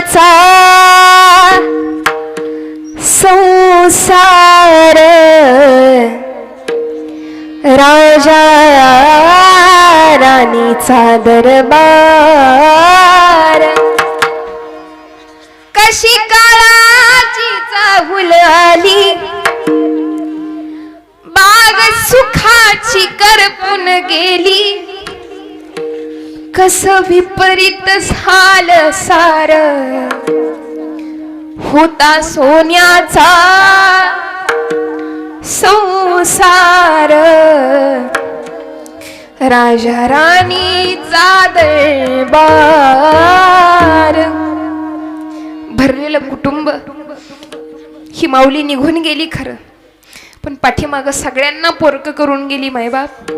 सोन्याचा संसार राजा राणीचा दरबार कशी काळाची चाहुल आली बाग सुखाची करपून गेली कस विपरीत झालं सार होता सोन्याचा संसार राजा राणीचा दरबार भरलेलं कुटुंब ही माऊली निघून गेली खरं पण पाठीमागं सगळ्यांना पोरकं करून गेली मायबाप